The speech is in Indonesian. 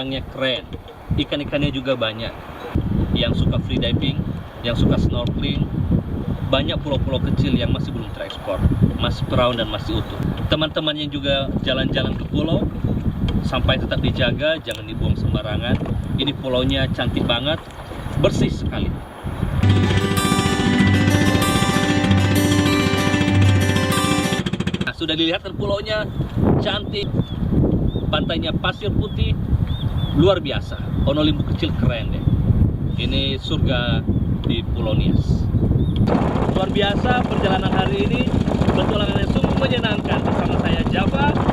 orangnya keren, ikan-ikannya juga banyak. Yang suka free diving, yang suka snorkeling, banyak pulau-pulau kecil yang masih belum terekspor, masih perawan dan masih utuh. Teman-teman yang juga jalan-jalan ke pulau, sampah tetap dijaga, jangan dibuang sembarangan. Ini pulaunya cantik banget, bersih sekali. Nah, sudah dilihat kan pulaunya cantik, pantainya pasir putih, luar biasa. Onolimpu kecil keren deh. Ini surga di Pulau Nias. Luar biasa perjalanan hari ini, petualangan yang sungguh menyenangkan bersama saya Java.